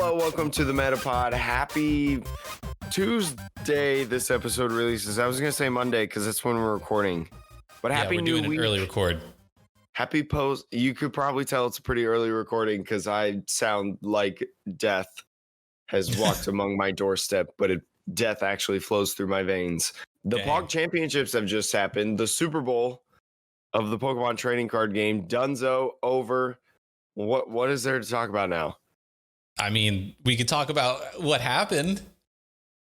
Hello, welcome to the Metapod. Happy Tuesday. This episode releases. I was going to say Monday because that's when we're recording. But happy we're new doing week. An early record. Happy post. You could probably tell it's a pretty early recording because I sound like death has walked among my doorstep, but death actually flows through my veins. The POG championships have just happened. The Super Bowl of the Pokemon trading card game. Dunzo over. What is there to talk about now? I mean, we could talk about what happened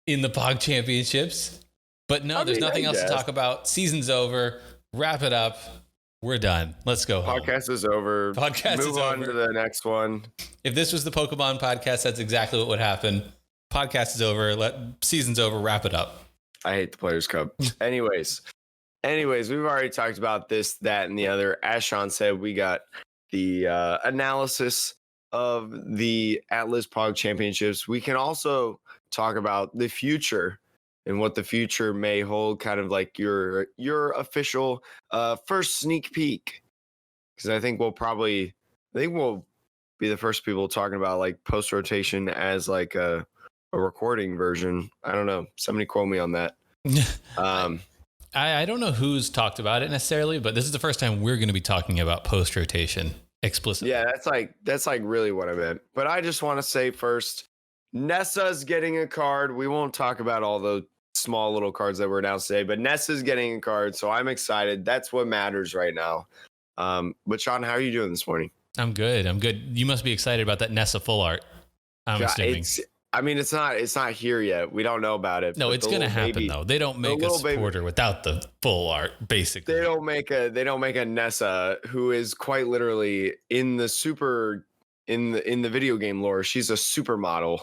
in the POG championships, but there's nothing else to talk about. Season's over. Wrap it up. We're done. Let's go home. Podcast is over. Move on to the next one. If this was the Pokemon podcast, that's exactly what would happen. Podcast is over. Season's over. Wrap it up. I hate the Players' Cup. Anyways, we've already talked about this, that, and the other. As Sean said, we got the analysis of the Atlas POG championships. We can also talk about the future and what the future may hold, kind of like your official first sneak peek. Because I think we'll be the first people talking about like post rotation as like a recording version. I don't know. Somebody quote me on that. I don't know who's talked about it necessarily, but this is the first time we're going to be talking about post rotation explicitly. Yeah, that's like really what I meant. But I just want to say first, Nessa's getting a card. We won't talk about all the small little cards that were announced today, but Nessa's getting a card, so I'm excited. That's what matters right now. But Sean, how are you doing this morning? I'm good. You must be excited about that Nessa full art. I'm assuming. It's not here yet. We don't know about it. No, it's going to happen though. They don't make a supporter without the full art, basically. They don't make a Nessa who is quite literally in the video game lore. She's a supermodel.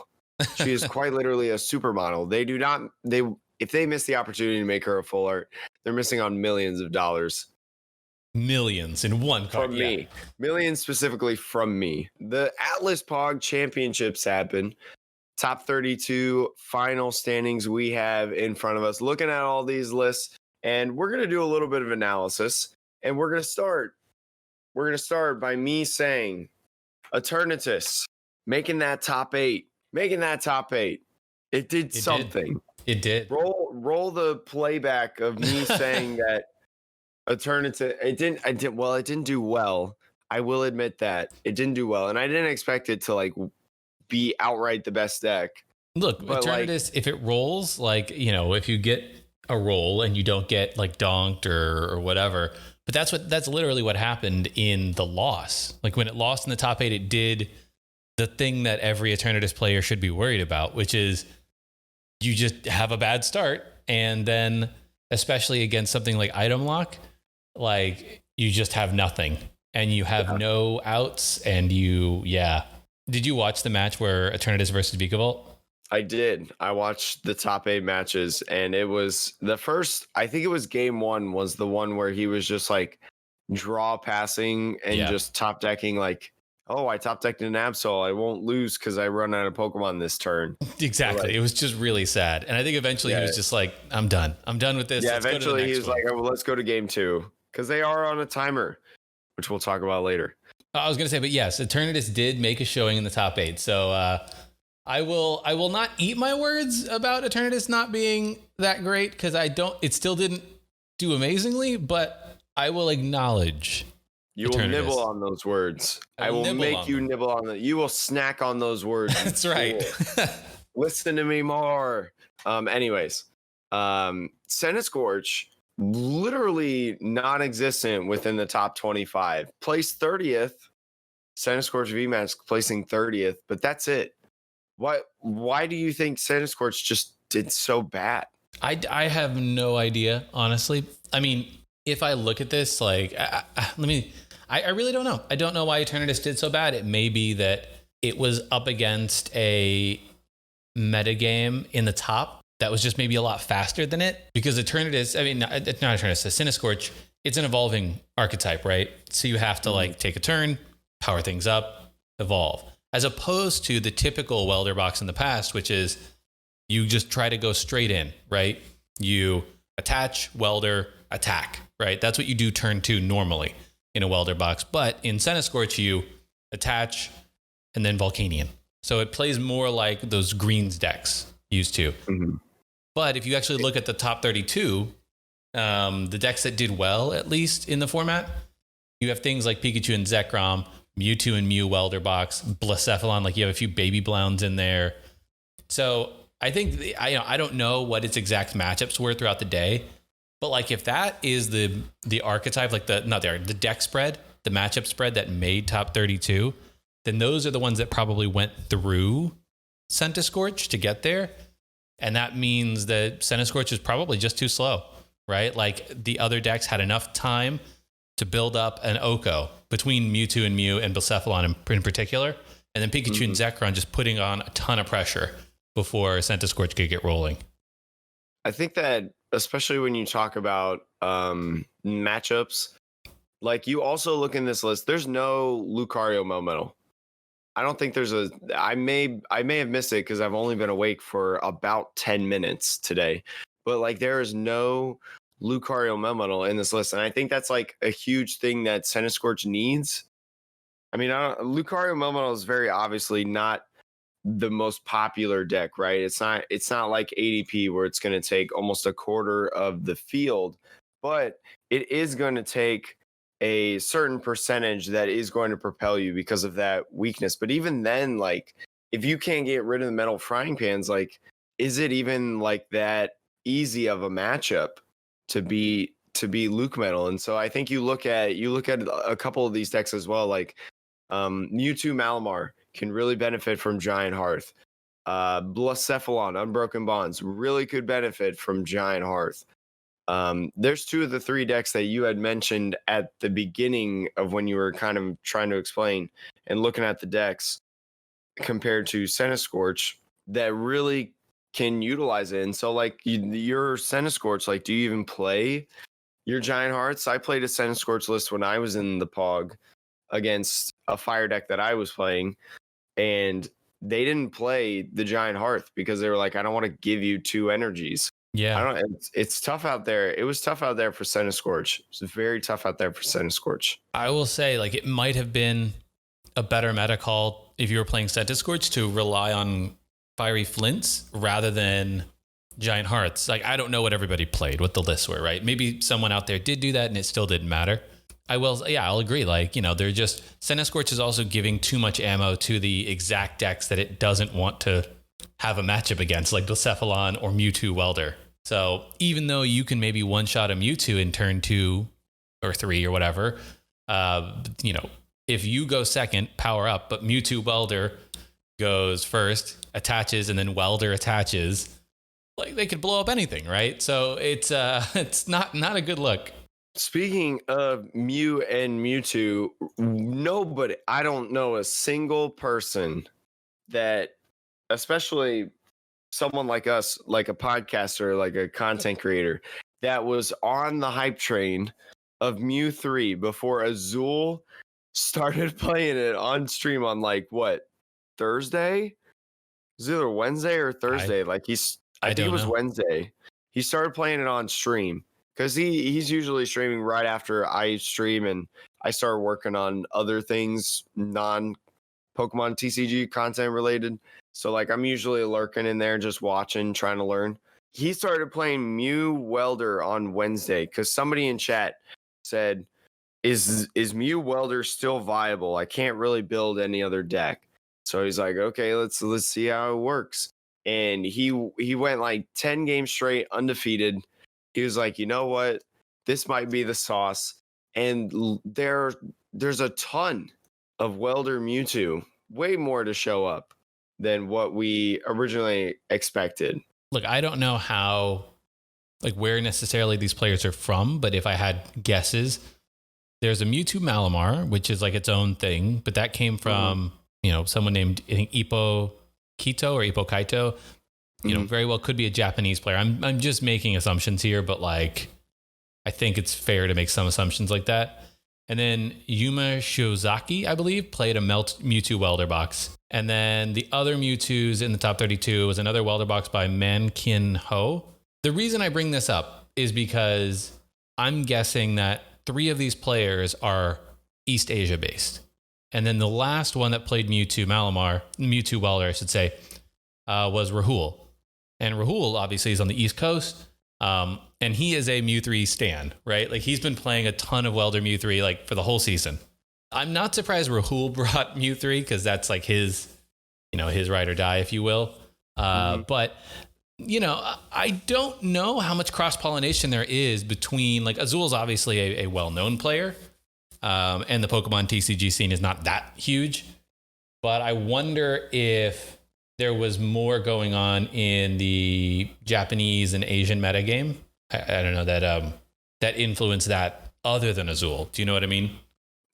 She is quite literally a supermodel. If they miss the opportunity to make her a full art, they're missing on millions of dollars. Millions in one card. From me. Millions specifically from me. The Atlas POG championships happen. Top 32 final standings we have in front of us. Looking at all these lists, and we're going to do a little bit of analysis. And we're going to start by me saying Eternatus making that top 8. It did something. It did. Roll the playback of me saying that Eternatus. It didn't do well. I will admit that it didn't do well, and I didn't expect it to like be outright the best deck. Look, Eternatus, if it rolls, like, if you get a roll and you don't get like donked or whatever, but that's literally what happened in the loss. Like when it lost in the top 8, it did the thing that every Eternatus player should be worried about, which is you just have a bad start, and then especially against something like item lock, like you just have nothing and you have no outs, and Did you watch the match where Eternatus versus Vikavolt? I did. I watched the top 8 matches, and it was the first, I think it was game 1 was the one where he was just like draw passing and just top decking like, oh, I top decked an Absol. I won't lose because I run out of Pokemon this turn. Exactly. It was just really sad. And I think eventually he was just like, I'm done with this. Yeah, eventually he was like, oh, well, let's go to game 2 because they are on a timer, which we'll talk about later. I was going to say, but yes, Eternatus did make a showing in the top 8. So I will not eat my words about Eternatus not being that great because it still didn't do amazingly, but I will acknowledge you will nibble on those words. I will make you nibble on them. You will snack on those words. That's right. Listen to me more. Anyways, Centiskorch, literally non-existent within the top 25. Placed 30th. Centiskorch VMAX placing 30th, but that's it. Why do you think Centiskorch just did so bad? I have no idea, honestly. I mean, if I look at this, like, I really don't know. I don't know why Eternatus did so bad. It may be that it was up against a metagame in the top that was just maybe a lot faster than it, because Eternatus, not Eternatus, Centiskorch, it's an evolving archetype, right? So you have to like take a turn, power things up, evolve, as opposed to the typical welder box in the past, which is you just try to go straight in, right? You attach, welder, attack, right? That's what you do turn 2 normally in a welder box. But in Centiskorch, you attach and then Volcanion, So it plays more like those greens decks used to. Mm-hmm. But if you actually look at the top 32, the decks that did well, at least in the format, you have things like Pikachu and Zekrom, Mewtwo and Mew Welder Box, Blacephalon, like you have a few Baby Blounds in there. So I think, I don't know what its exact matchups were throughout the day, but like if that is the archetype, like the deck spread, the matchup spread that made top 32, then those are the ones that probably went through Centiskorch to get there. And that means that Centiskorch is probably just too slow, right? Like the other decks had enough time to build up an Oko between Mewtwo and Mew and Blacephalon in particular. And then Pikachu and Zekrom just putting on a ton of pressure before Centiskorch could get rolling. I think that especially when you talk about matchups, like you also look in this list, there's no Lucario Melmetal. I don't think there's I may have missed it because I've only been awake for about 10 minutes today, but like there is no Lucario Melmetal in this list. And I think that's like a huge thing that Centiskorch needs. I mean, Lucario Melmetal is very obviously not the most popular deck, right? It's not like ADP where it's going to take almost a quarter of the field, but it is going to take a certain percentage that is going to propel you because of that weakness. But even then, like if you can't get rid of the metal frying pans, like is it even like that easy of a matchup to be Luke Metal? And so I think you look at a couple of these decks as well, like Mewtwo Malamar can really benefit from Giant Hearth. Blacephalon, Unbroken Bonds, really could benefit from Giant Hearth. There's two of the three decks that you had mentioned at the beginning of when you were kind of trying to explain and looking at the decks compared to Centiskorch that really can utilize it. And so like your Centiskorch, like do you even play your Giant Hearts? I played a Centiskorch list when I was in the POG against a fire deck that I was playing, and they didn't play the Giant Hearth because they were like, I don't want to give you two energies. Yeah. It's tough out there. It was tough out there for Centiskorch. It's very tough out there for Centiskorch. I will say, like, it might have been a better meta call if you were playing Centiskorch to rely on Fiery Flints rather than Giant Hearts. Like, I don't know what everybody played, what the lists were, right? Maybe someone out there did do that and it still didn't matter. I'll agree. Like, they're just, Centiskorch is also giving too much ammo to the exact decks that it doesn't want to have a matchup against, like Blacephalon or Mewtwo Welder. So even though you can maybe one-shot a Mewtwo in turn 2 or 3 or whatever, if you go second, power up, but Mewtwo Welder goes first, attaches, and then Welder attaches, like they could blow up anything, right? So it's not a good look. Speaking of Mew and Mewtwo, I don't know a single person that, especially someone like us, like a podcaster, like a content creator, that was on the hype train of Mew 3 before Azul started playing it on stream on like what, Thursday? It was either Wednesday or Thursday. I think it was Wednesday. He started playing it on stream because he's usually streaming right after I stream, and I started working on other things, non-Pokemon TCG content related. So like I'm usually lurking in there, just watching, trying to learn. He started playing Mew Welder on Wednesday because somebody in chat said, is Mew Welder still viable? I can't really build any other deck. So he's like, okay, let's see how it works. And he went like 10 games straight undefeated. He was like, you know what? This might be the sauce. And there's a ton of Welder Mewtwo, way more to show up than what we originally expected. Look, I don't know where necessarily these players are from, but if I had guesses, there's a Mewtwo Malamar, which is like its own thing, but that came from, someone named, I think, Ippo Kito or Ippo Kaito. Very well could be a Japanese player. I'm just making assumptions here, but like, I think it's fair to make some assumptions like that. And then Yuma Shiozaki, I believe, played a Mewtwo Welder Box. And then the other Mewtwo's in the top 32 was another Welder Box by Mankin Ho. The reason I bring this up is because I'm guessing that 3 of these players are East Asia based. And then the last one that played Mewtwo Welder, I should say, was Rahul. And Rahul obviously is on the East Coast. And he is a Mew 3 stan, right? Like he's been playing a ton of Welder Mew 3 like for the whole season. I'm not surprised Rahul brought Mew 3 because that's like his ride or die, if you will. But I don't know how much cross-pollination there is between, like, Azul's obviously a well-known player, and the Pokemon TCG scene is not that huge. But I wonder if there was more going on in the Japanese and Asian metagame. I don't know that influenced that other than Azul. Do you know what I mean?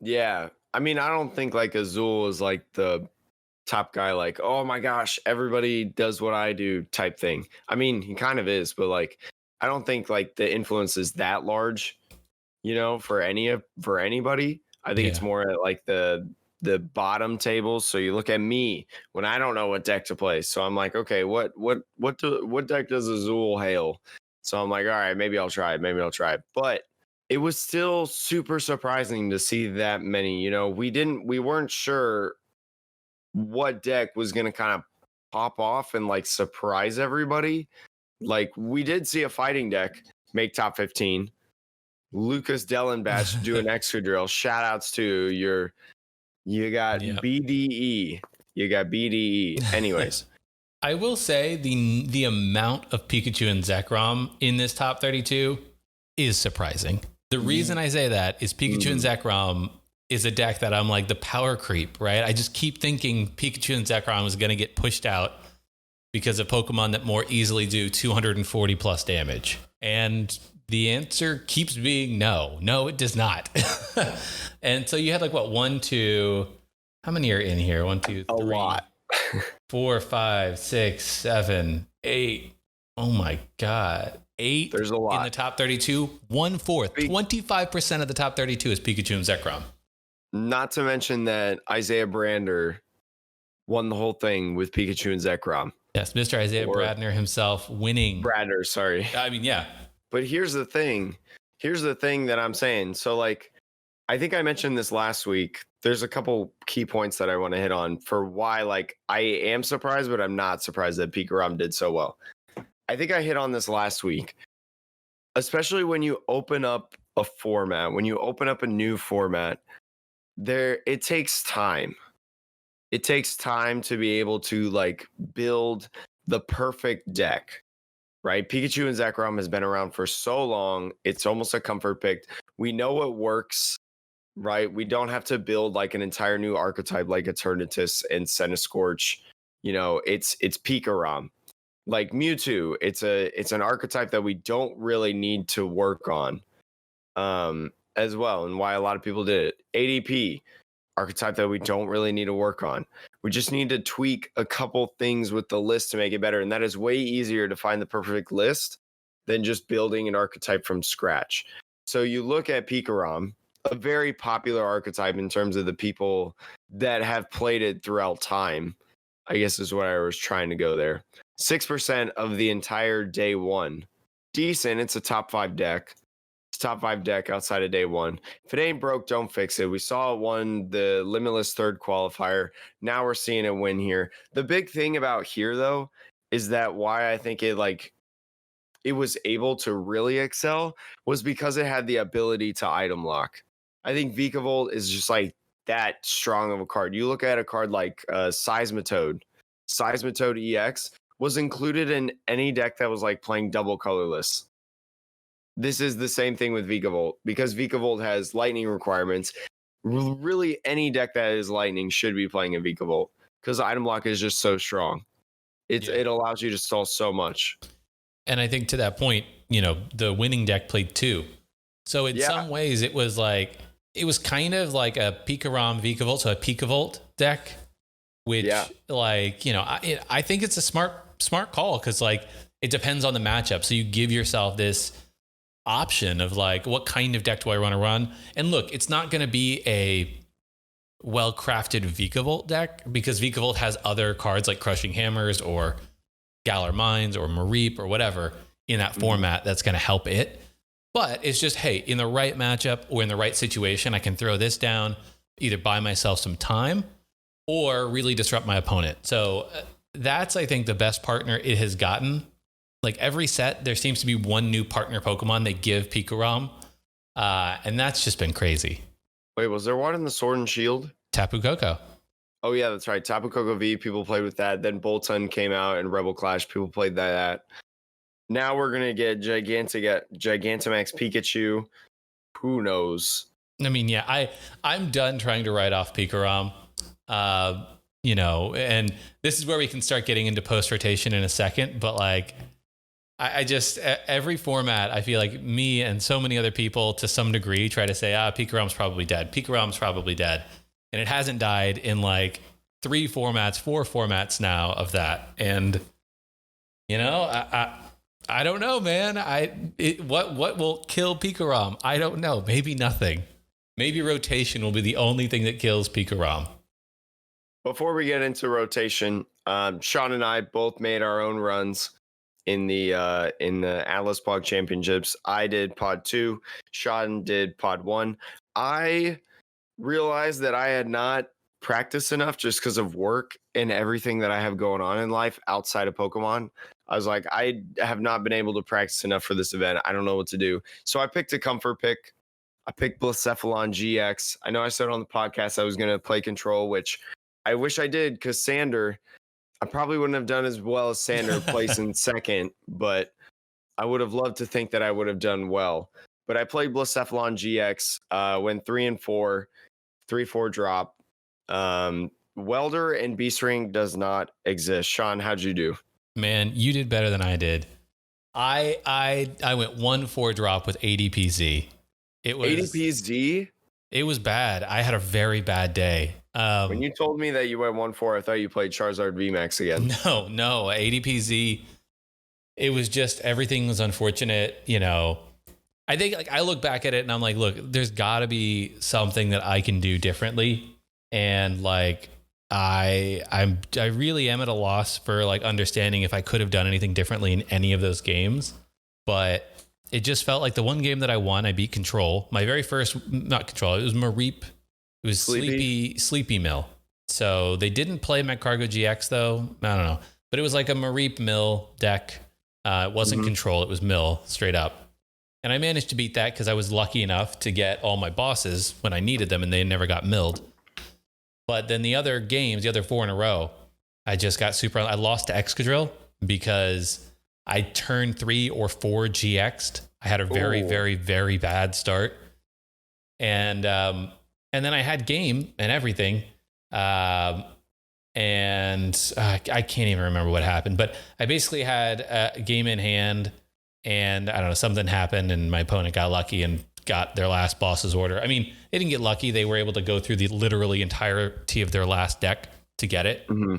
Yeah. I mean, I don't think like Azul is like the top guy, like, oh my gosh, everybody does what I do type thing. I mean, he kind of is, but like, I don't think like the influence is that large, for anybody. I think it's more at like the bottom tables. So you look at me when I don't know what deck to play. So I'm like, okay, what deck does Azul hail? So I'm like, all right, maybe I'll try it. But it was still super surprising to see that many. We weren't sure what deck was going to kind of pop off and like surprise everybody. Like we did see a fighting deck make top 15. Lucas Dellenbach do an extra drill. Shout outs to you got BDE. You got BDE. Anyways. I will say the amount of Pikachu and Zekrom in this top 32 is surprising. The reason I say that is Pikachu and Zekrom is a deck that I'm like the power creep, right? I just keep thinking Pikachu and Zekrom is going to get pushed out because of Pokemon that more easily do 240 plus damage. And the answer keeps being no. No, it does not. And so you had like what, 1, 2, how many are in here? 1, 2, 3. A lot. 4, 5, 6, 7, 8. Oh my God. 8. There's a lot. In the top 32. 1/4. 25% of the top 32 is Pikachu and Zekrom. Not to mention that Isaiah Brander won the whole thing with Pikachu and Zekrom. Yes, Mr. Isaiah Bradner himself winning. Bradner, sorry. I mean, yeah. But here's the thing. Here's the thing that I'm saying. So, like, I think I mentioned this last week. There's a couple key points that I want to hit on for why, like, I am surprised, but I'm not surprised that Pikarom did so well. I think I hit on this last week, especially when you open up a format, when you open up a new format, it takes time. It takes time to be able to like build the perfect deck, right? Pikachu and Zekrom has been around for so long. It's almost a comfort pick. We know it works, right? We don't have to build like an entire new archetype like Eternatus and Centiskorch. It's Pikarom. Like Mewtwo, it's an archetype that we don't really need to work on. As well, and why a lot of people did it. ADP, archetype that we don't really need to work on. We just need to tweak a couple things with the list to make it better, and that is way easier to find the perfect list than just building an archetype from scratch. So you look at Pikarom, a very popular archetype in terms of the people that have played it throughout time, I guess is what I was trying to go there. 6% of the entire day one. Decent, it's a top 5 deck. Top 5 deck outside of day one. If it ain't broke, don't fix it. We saw it won the Limitless third qualifier. Now we're seeing it win here. The big thing about here, though, is that why I think it was able to really excel was because it had the ability to item lock. I think Vikavolt is just like that strong of a card. You look at a card like Seismitoad. Seismitoad EX was included in any deck that was like playing double colorless. This is the same thing with Vikavolt because Vikavolt has lightning requirements. Really, any deck that is lightning should be playing a Vikavolt because item lock is just so strong. It allows you to stall so much. And I think to that point, the winning deck played 2. So in some ways, it was kind of like a Pikarom Vikavolt, so a Pikavolt deck, which I think it's a smart call because like it depends on the matchup. So you give yourself this option of like, what kind of deck do I want to run? And look, it's not going to be a well-crafted Vikavolt deck because Vikavolt has other cards like Crushing Hammers or Galar Mines or Mareep or whatever in that format that's going to help it. But it's just, hey, in the right matchup or in the right situation, I can throw this down. either buy myself some time or really disrupt my opponent. So that's, I think, the best partner it has gotten. Like every set, there seems to be one new partner Pokemon they give Pikarom. And that's just been crazy. Wait, was there one in the Sword and Shield? Tapu Koko. Oh, yeah, that's right. Tapu Koko V, people played with that. Then Boltund came out and Rebel Clash, people played that. Now we're going to get Gigantamax Pikachu. Who knows? I mean, yeah, I'm done trying to write off Pikarom. And this is where we can start getting into post-rotation in a second. But like, I just, every format, I feel like me and so many other people to some degree try to say, Pikarom's probably dead. Pikarom's probably dead. And it hasn't died in like 4 formats now of that. And, I don't know, man. What will kill Pikarom? I don't know. Maybe nothing. Maybe rotation will be the only thing that kills Pikarom. Before we get into rotation, Sean and I both made our own runs in the Atlas POG Championships. I did Pod 2. Sean did Pod 1. I realized that I had not practiced enough just because of work and everything that I have going on in life outside of Pokemon. I was like, I have not been able to practice enough for this event. I don't know what to do. So I picked a comfort pick. I picked Blacephalon GX. I know I said on the podcast I was going to play Control, which I wish I did because Sander, I probably wouldn't have done as well as Sander placing second, but I would have loved to think that I would have done well. But I played Blacephalon GX, went 3-4, 3-4 drop. Welder and Beast Ring does not exist. Sean, how'd you do? Man, you did better than I did. I went 1-4 drop with ADPZ. It was ADPZ? It was bad. I had a very bad day. When you told me that you went 1-4, I thought you played Charizard VMAX again. No, ADPZ. It was just, everything was unfortunate. I think like I look back at it and I'm like, look, there's got to be something that I can do differently. And like, I really am at a loss for like understanding if I could have done anything differently in any of those games. But it just felt like the one game that I won, I beat Control. My very first, not Control, it was Mareep. It was Sleepy Mill. So they didn't play Magcargo GX though. I don't know. But it was like a Mareep Mill deck. It wasn't Control, it was Mill straight up. And I managed to beat that because I was lucky enough to get all my bosses when I needed them and they never got milled. But then the other games, the other 4 in a row, I just got I lost to Excadrill because I turned 3 or 4 GX'd. I had a very, very, very bad start. And then I had game and everything. I can't even remember what happened, but I basically had a game in hand and I don't know, something happened and my opponent got lucky and got their last boss's order. I mean, they didn't get lucky. They were able to go through the literally entirety of their last deck to get it. Mm-hmm.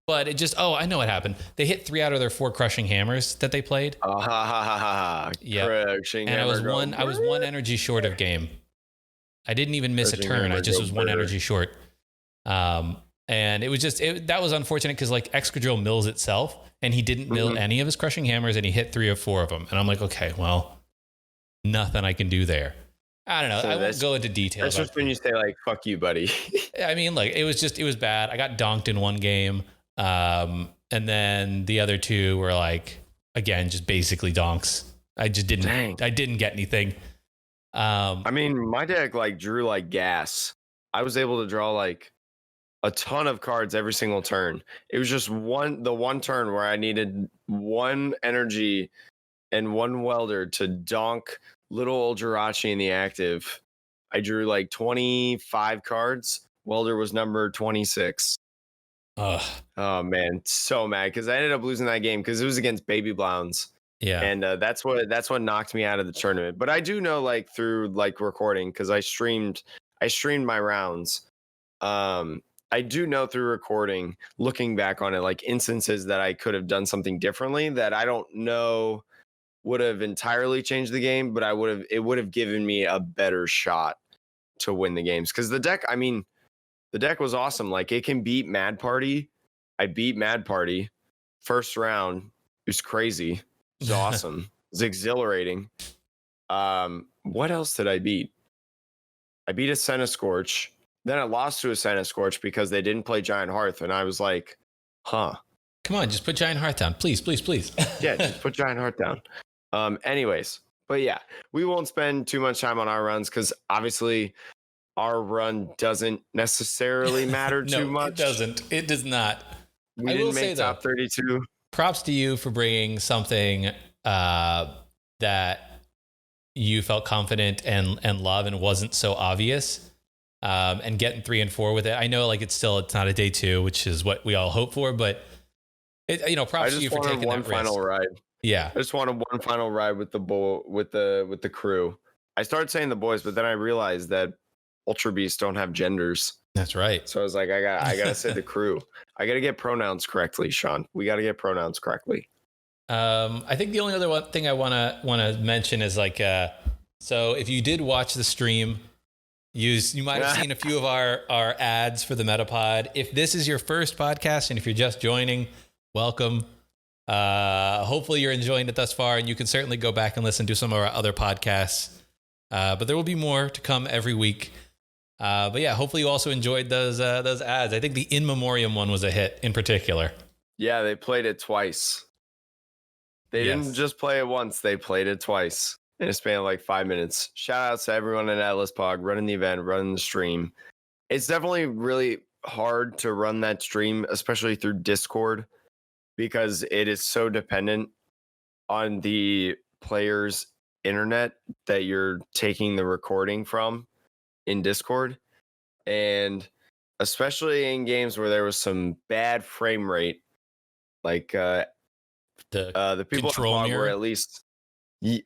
But it just, I know what happened. They hit 3 out of their 4 crushing hammers that they played. Yeah. And I was one energy short of game. I didn't even miss a turn. I just was one energy short. And it was just, that was unfortunate because like Excadrill mills itself and he didn't mill any of his crushing hammers and he hit 3 or 4 of them. And I'm like, okay, well, nothing I can do there. I don't know. So I won't go into details. That's just when you say like, fuck you, buddy. I mean, like it was bad. I got donked in one game. And then the other 2 were like, again, just basically donks. I didn't get anything. I mean, my deck like drew like gas. I was able to draw like a ton of cards every single turn. It was just the one turn where I needed 1 energy and 1 welder to donk little old Jirachi in the active. I drew like 25 cards. Welder was number 26. Oh man, so mad because I ended up losing that game because it was against Baby Blowns. Yeah, and that's what knocked me out of the tournament. But I do know like through like recording because I streamed my rounds. I do know through recording, looking back on it, like instances that I could have done something differently that I don't know would have entirely changed the game, but it would have given me a better shot to win the games because the deck was awesome. Like it can beat Mad Party. I beat Mad Party first round. It was crazy. It was awesome. It was exhilarating. What else did I beat? I beat a Senna Scorch. Then I lost to a Senna Scorch because they didn't play Giant Hearth, and I was like, huh. Come on, just put Giant Hearth down. Please, please, please. Yeah, just put Giant Hearth down. Anyways, but yeah, we won't spend too much time on our runs because obviously our run doesn't necessarily matter too much. It doesn't. It does not. We didn't make top 32. Props to you for bringing something that you felt confident and love and wasn't so obvious, and getting 3 and 4 with it. I know, like, it's not a day 2, which is what we all hope for, but props to you for taking one that final risk. ride. Yeah, I just wanted one final ride with the crew. I started saying the boys, but then I realized that Ultra Beasts don't have genders. that's right. So I was like, I gotta say the crew. I gotta get pronouns correctly, Sean. We gotta get pronouns correctly. I think the only other thing I wanna mention is, like, so if you did watch the stream, you might have seen a few of our ads for the Metapod. If this is your first podcast and if you're just joining, welcome. Hopefully you're enjoying it thus far, and you can certainly go back and listen to some of our other podcasts. But there will be more to come every week. But yeah, hopefully you also enjoyed those ads. I think the In Memoriam one was a hit in particular. Yeah, they played it twice. They didn't just play it once, they played it twice in a span of like 5 minutes. Shout out to everyone at Atlas POG running the event, running the stream. It's definitely really hard to run that stream, especially through Discord, because it is so dependent on the player's internet that you're taking the recording from in Discord. And especially in games where there was some bad frame rate, like the people control at POG mirror? were at least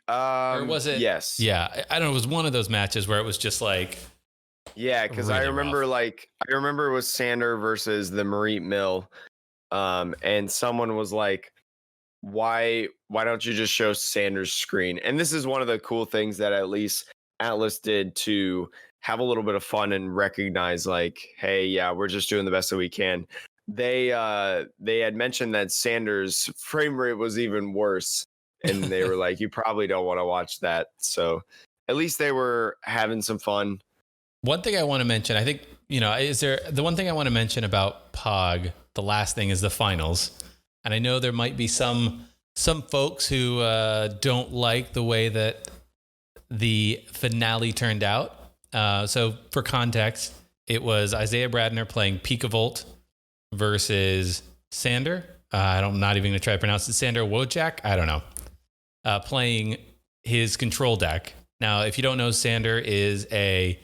Or was it? Yes. Yeah, I don't know. It was one of those matches where it was just like, Yeah, because really I remember it was Sander versus the Marit Mill. And someone was like, why don't you just show Sander's screen? And this is one of the cool things that at least Atlas did to have a little bit of fun and recognize, like, hey, yeah, we're just doing the best that we can. They had mentioned that Sander's frame rate was even worse, and they were like, you probably don't want to watch that. So at least they were having some fun. one thing I want to mention, I think, the one thing I want to mention about POG, the last thing is the finals. And I know there might be some folks who don't like the way that the finale turned out. So for context, it was Isaiah Bradner playing Pikavolt versus Sander. I'm not even going to try to pronounce it. Sander Wojak? I don't know. Playing his control deck. Now, if you don't know, Sander is a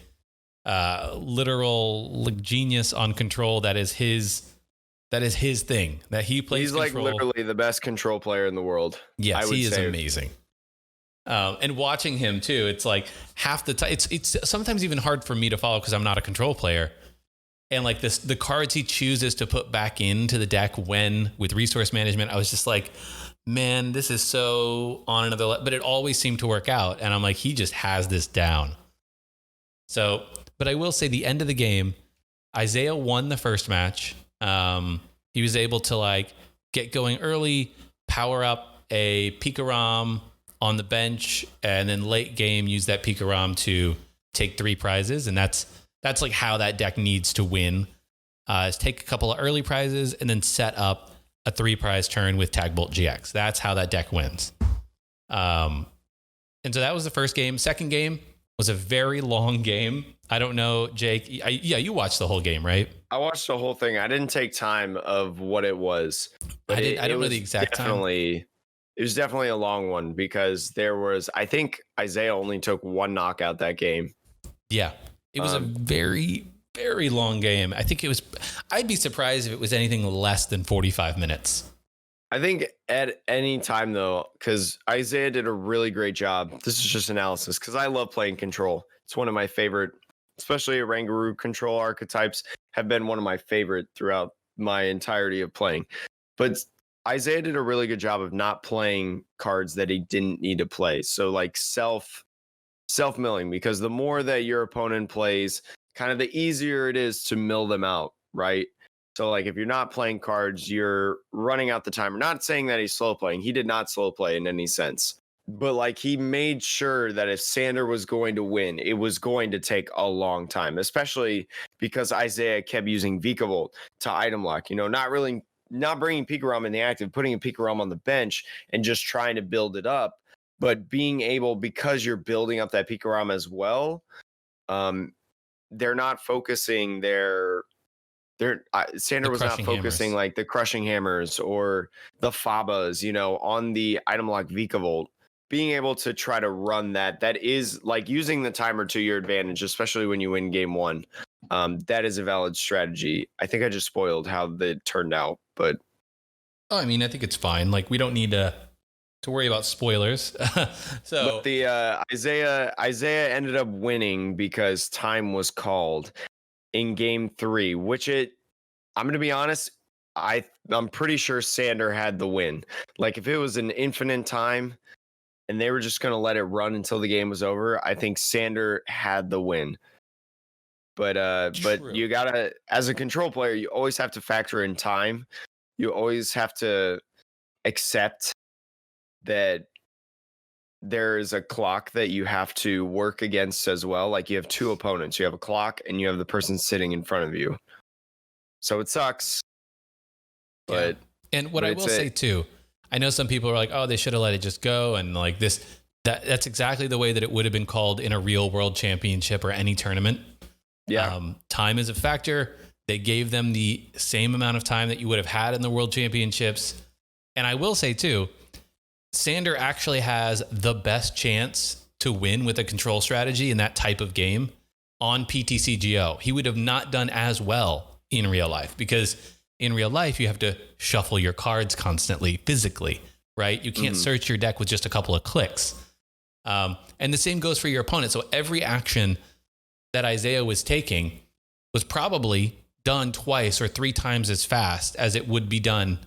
literal genius on control. That is his thing. That he plays. He's control. like literally the best control player in the world. Yes, he is amazing. And watching him too, it's like half the time. It's sometimes even hard for me to follow because I'm not a control player. And like the cards he chooses to put back into the deck with resource management, I was just like, man, this is so on another level. But it always seemed to work out, and I'm like, he just has this down. So, but I will say, the end of the game, Isaiah won the first match. He was able to get going early, power up a Pikarom on the bench, and then late game use that Pikarom to take 3 prizes. And that's like how that deck needs to win, is take a couple of early prizes and then set up a 3-prize turn with Tagbolt GX. That's how that deck wins. And so that was the first game. Second game was a very long game. I don't know, Jake. You watched the whole game, right? I watched the whole thing. I didn't take time of what it was. But I don't know the exact time. It was definitely a long one because I think Isaiah only took 1 knockout that game. Yeah. It was a very, very long game. I'd be surprised if it was anything less than 45 minutes. I think at any time, though, because Isaiah did a really great job. This is just analysis because I love playing control. It's one of my favorite, especially Rangaroo control archetypes have been one of my favorite throughout my entirety of playing. But Isaiah did a really good job of not playing cards that he didn't need to play. So like self-milling, because the more that your opponent plays, kind of the easier it is to mill them out, right? So like if you're not playing cards, you're running out the time. We're not saying that he's slow playing. He did not slow play in any sense. but like he made sure that if Sander was going to win, it was going to take a long time, especially because Isaiah kept using Vikavolt to item lock, not bringing Pikarom in the active, putting a Pikarom on the bench and just trying to build it up, but being able, because you're building up that Pikarom as well, they're not focusing Sander was not focusing hammers. like the crushing hammers or the Fabas, on the item lock Vikavolt. Being able to try to run that is like using the timer to your advantage, especially when you win game one. That is a valid strategy. I think I just spoiled how that turned out, but I mean, I think it's fine. Like, we don't need to worry about spoilers. But the Isaiah ended up winning because time was called in game 3, which I'm going to be honest, I'm pretty sure Sander had the win. Like, if it was an infinite time and they were just going to let it run until the game was over, I think Sander had the win. But you gotta, as a control player, you always have to factor in time. You always have to accept that there is a clock that you have to work against as well. Like, you have two opponents. You have a clock and you have the person sitting in front of you. So it sucks. But and what I will say too, I know some people are like, oh, they should have let it just go, and like that's exactly the way that it would have been called in a real world championship or any tournament. Yeah. Time is a factor. They gave them the same amount of time that you would have had in the world championships. And I will say too, Sander actually has the best chance to win with a control strategy in that type of game on PTCGO. He would have not done as well in real life, because in real life, you have to shuffle your cards constantly, physically, right? You can't search your deck with just a couple of clicks. And the same goes for your opponent. So every action that Isaiah was taking was probably done twice or 3 times as fast as it would be done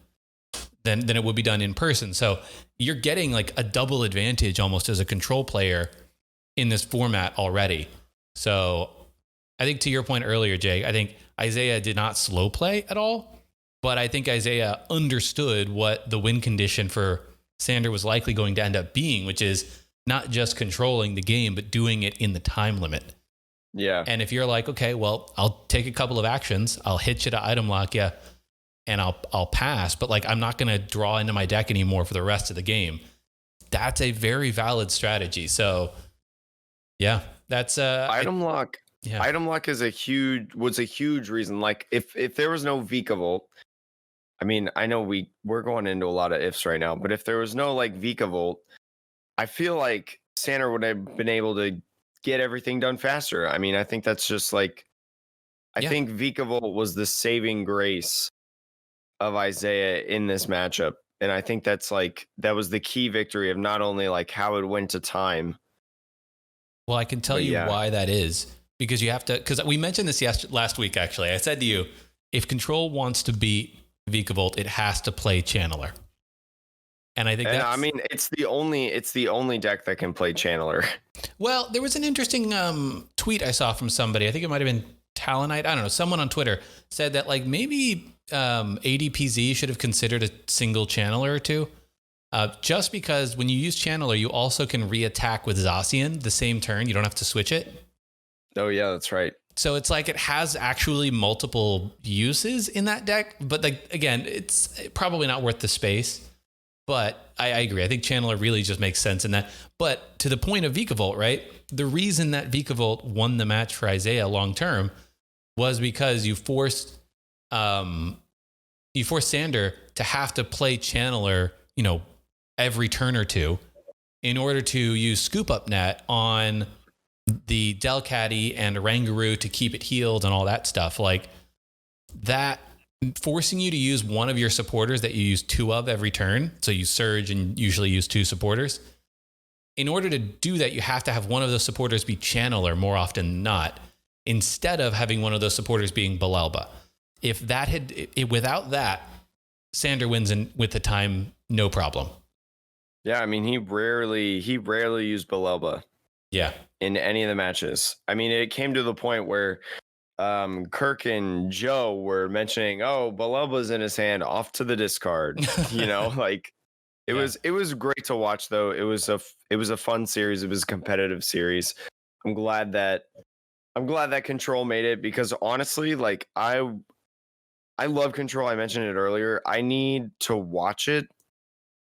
than it would be done in person. So you're getting like a double advantage almost as a control player in this format already. So I think, to your point earlier, Jake, I think Isaiah did not slow play at all. But I think Isaiah understood what the win condition for Sander was likely going to end up being, which is not just controlling the game, but doing it in the time limit. Yeah. And if you're like, okay, well, I'll take a couple of actions, I'll hit you to item lock you, and I'll pass, but like, I'm not going to draw into my deck anymore for the rest of the game. That's a very valid strategy. So yeah, that's item lock. Yeah. Item lock was a huge reason. Like, if there was no Vikavolt, I mean, I know we're going into a lot of ifs right now, but if there was no like Vikavolt, I feel like Sander would have been able to get everything done faster. I mean, I think that's just like, I think Vikavolt was the saving grace of Isaiah in this matchup. And I think that was the key victory of not only like how it went to time. Well, I can tell you why that is, because you have to, because we mentioned this last week, actually. I said to you, if Control wants to beat Vikavolt, it has to play Channeler. And I think I mean, it's the only deck that can play Channeler. Well, there was an interesting tweet I saw from somebody. I think it might have been Talonite. I don't know. Someone on Twitter said that like maybe ADPZ should have considered a single Channeler or two. Just because when you use Channeler, you also can re-attack with Zacian the same turn. You don't have to switch it. Oh, yeah, that's right. So it's like it has actually multiple uses in that deck. But like, again, it's probably not worth the space. But I agree. I think Channeler really just makes sense in that. But to the point of Vikavolt, right? The reason that Vikavolt won the match for Isaiah long term was because you forced Sander to have to play Channeler, every turn or two in order to use Scoop Up Net on the Delcatty and Rangaroo to keep it healed and all that stuff. Like that, forcing you to use one of your supporters that you use 2 of every turn. So you surge and usually use 2 supporters. In order to do that, you have to have one of those supporters be Channeler more often than not, instead of having one of those supporters being Balelba. Without that, Sander wins with the time, no problem. Yeah, I mean, he rarely used Balelba. Yeah. In any of the matches. I mean, it came to the point where Kirk and Joe were mentioning, oh, Balelba's in his hand, off to the discard. Like It was great to watch though. It was a fun series. It was a competitive series. I'm glad that Control made it because honestly, like I love Control. I mentioned it earlier. I need to watch it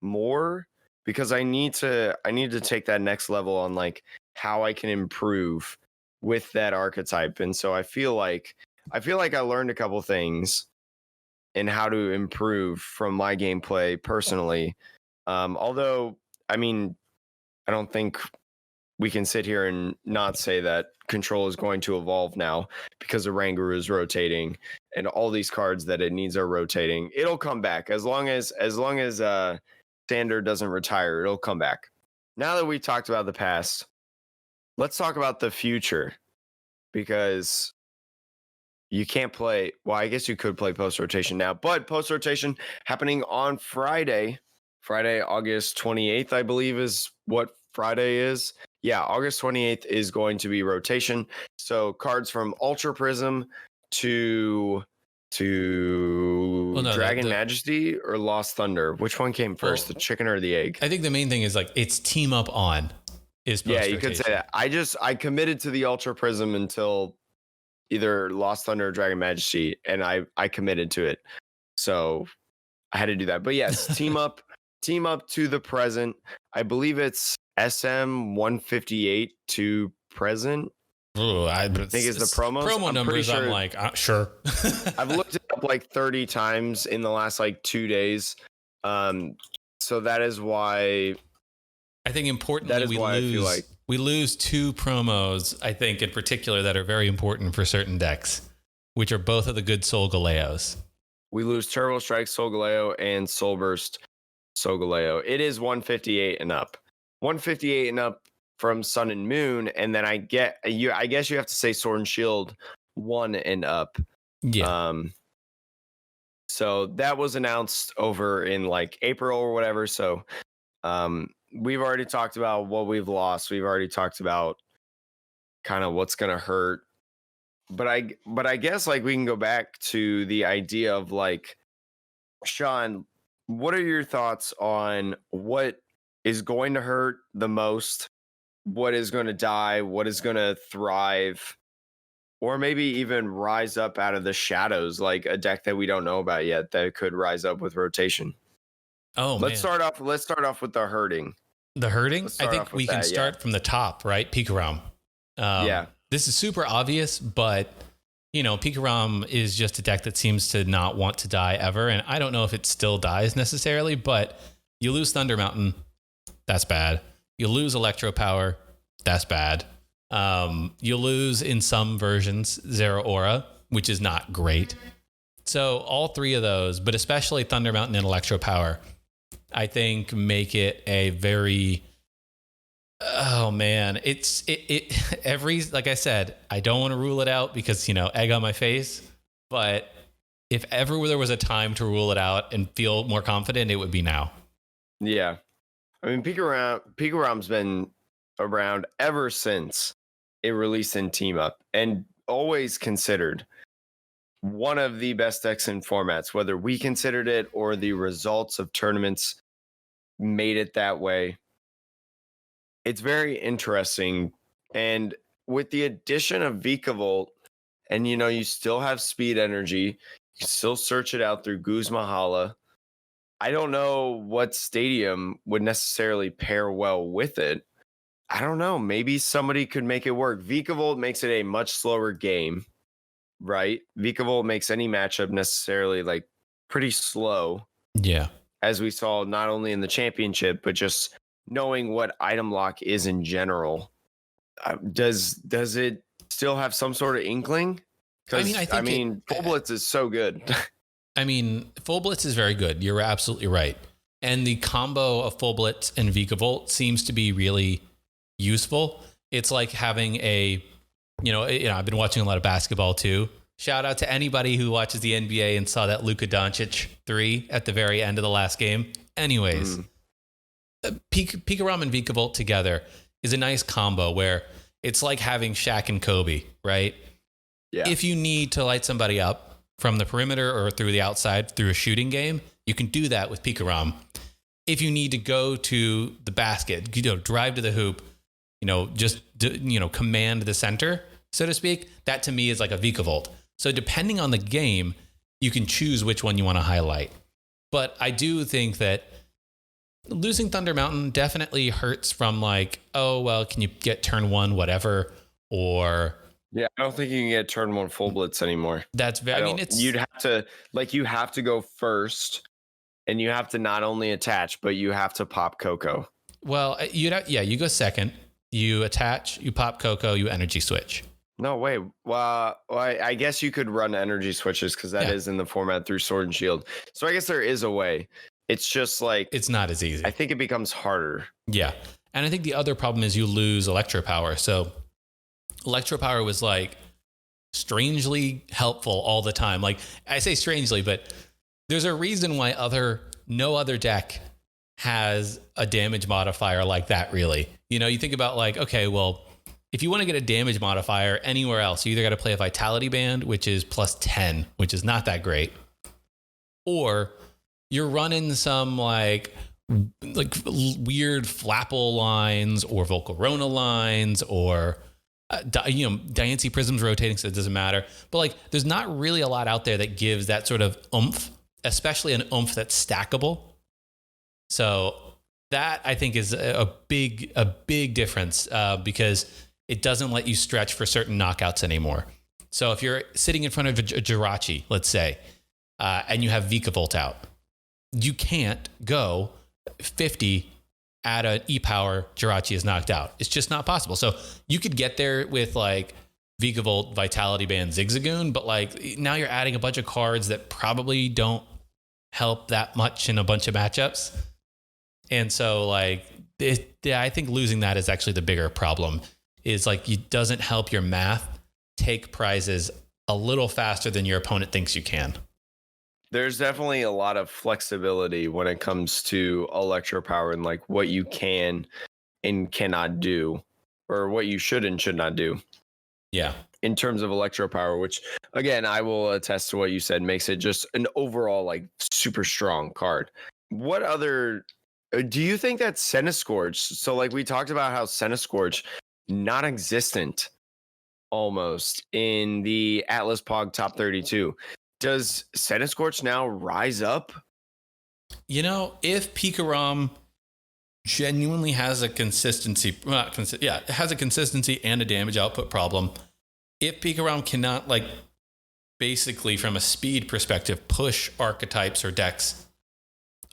more because I need to take that next level on like how I can improve with that archetype. And so I feel like I learned a couple things in how to improve from my gameplay personally. Although I mean, I don't think we can sit here and not say that Control is going to evolve now because the Rangaroo is rotating and all these cards that it needs are rotating. It'll come back as long as Sander doesn't retire. It'll come back. Now that we talked about the past, let's talk about the future because you can't play. Well, I guess you could play post rotation now, but post rotation happening on Friday, August 28th, I believe is what Friday is. Yeah, August 28th is going to be rotation. So cards from Ultra Prism to Dragon Majesty or Lost Thunder. Which one came first, the chicken or the egg? I think the main thing is like it's team up on is post rotation. Yeah, you could say that. I committed to the Ultra Prism until either Lost Thunder or Dragon Majesty, and I committed to it. So I had to do that. But yes, team up to the present. I believe it's SM 158 to present. Ooh, I think it's the promos. Promo numbers. Sure, I'm like, sure. I've looked it up like 30 times in the last like 2 days. So that is why. I think importantly, we lose two promos, I think, in particular, that are very important for certain decks, which are both of the good Solgaleos. We lose Turbo Strike Solgaleo and Soul Burst Solgaleo. It is 158 and up. 158 and up from Sun and Moon, and then I guess you have to say Sword and Shield 1 and up. Yeah. So that was announced over in like April or whatever. So we've already talked about what we've lost. We've already talked about kind of what's gonna hurt. But I guess like we can go back to the idea of like, Sean, what are your thoughts on what is going to hurt the most? What is going to die? What is going to thrive? Or maybe even rise up out of the shadows, like a deck that we don't know about yet that could rise up with rotation. Oh, let's start off with the hurting. The hurting? I think we can start from the top, right? Pikarom. Yeah. This is super obvious, but you know, Pikarom is just a deck that seems to not want to die ever. And I don't know if it still dies necessarily, but you lose Thunder Mountain. That's bad. You lose Electro Power. That's bad. You lose in some versions Zero Aura, which is not great. So all three of those, but especially Thunder Mountain and Electro Power, I think make it a very, oh man, every, like I said, I don't want to rule it out because, you know, egg on my face, but if ever there was a time to rule it out and feel more confident, it would be now. Yeah. I mean, Picarom's been around ever since it released in Team Up and always considered one of the best decks in formats, whether we considered it or the results of tournaments made it that way. It's very interesting. And with the addition of Vikavolt, and you know, you still have speed energy, you can still search it out through Guzma Hala. I don't know what stadium would necessarily pair well with it. I don't know. Maybe somebody could make it work. Vikavolt makes it a much slower game, right? Vikavolt makes any matchup necessarily like pretty slow. Yeah. As we saw not only in the championship, but just knowing what item lock is in general. Does it still have some sort of inkling? I mean, Full Blitz is so good. I mean, Full Blitz is very good. You're absolutely right. And the combo of Full Blitz and Vikavolt seems to be really useful. It's like having I've been watching a lot of basketball too. Shout out to anybody who watches the NBA and saw that Luka Doncic 3 at the very end of the last game. Anyways, Pikarom and Vikavolt together is a nice combo where it's like having Shaq and Kobe, right? Yeah. If you need to light somebody up from the perimeter or through the outside through a shooting game, you can do that with Pikarom. if you need to go to the basket, drive to the hoop, just command the center, so to speak, that to me is like a Vikavolt. So depending on the game, you can choose which one you want to highlight. But I do think that losing Thunder Mountain definitely hurts from like, oh, well, can you get turn one, whatever, or... Yeah, I don't think you can get turn one full blitz anymore. That's very, you have to go first, and you have to not only attach, but you have to pop Coco. Well, you go second, you attach, you pop Coco, you energy switch. No way. Well, I guess you could run energy switches because that is in the format through Sword and Shield. So I guess there is a way. It's just like... It's not as easy. I think it becomes harder. Yeah. And I think the other problem is you lose Electro Power. So Electro Power was like strangely helpful all the time. Like I say strangely, but there's a reason why no other deck has a damage modifier like that, really. You think about like, okay, well, if you want to get a damage modifier anywhere else, you either got to play a Vitality Band, which is plus 10, which is not that great, or you're running some like weird Flapple lines or Volcarona lines or Diancie Prism's rotating, so it doesn't matter. But like, there's not really a lot out there that gives that sort of oomph, especially an oomph that's stackable. So that I think is a big difference because it doesn't let you stretch for certain knockouts anymore. So if you're sitting in front of a Jirachi, let's say, and you have Vikavolt out, you can't go 50 at an E-Power Jirachi is knocked out. It's just not possible. So you could get there with like Vikavolt, Vitality Band, Zigzagoon, but like now you're adding a bunch of cards that probably don't help that much in a bunch of matchups. And so like, I think losing that is actually the bigger problem, is like it doesn't help your math take prizes a little faster than your opponent thinks you can. There's definitely a lot of flexibility when it comes to Electro Power and like what you can and cannot do, or what you should and should not do. Yeah. In terms of Electro Power, which again, I will attest to what you said, makes it just an overall like super strong card. What other, do you think that Centiskorch, so like we talked about how Centiskorch non-existent almost in the Atlas POG top 32. Does Centiskorch now rise up? If Pikarom genuinely has a consistency, has a consistency and a damage output problem, if Pikarom cannot, like, basically from a speed perspective, push archetypes or decks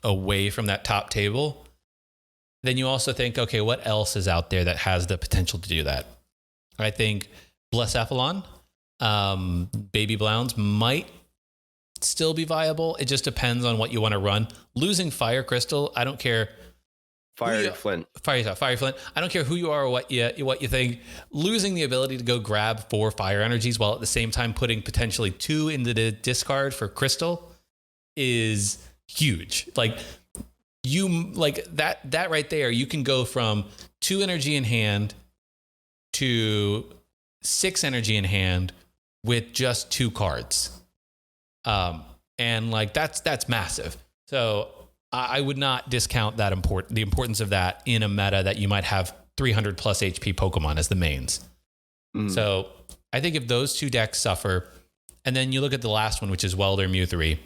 away from that top table, then you also think, okay, what else is out there that has the potential to do that? I think Blacephalon, Baby Blounds might still be viable. It just depends on what you want to run. Losing Fire Crystal, I don't care. Fire Flint. Fire Flint. I don't care who you are or what you think. Losing the ability to go grab 4 fire energies while at the same time putting potentially 2 into the discard for Crystal is huge. Like that right there, you can go from 2 energy in hand to 6 energy in hand with just 2 cards. And like that's massive. So I would not discount the importance of that in a meta that you might have 300 plus HP Pokemon as the mains. So I think if those 2 decks suffer, and then you look at the last one, which is Welder Mewthury,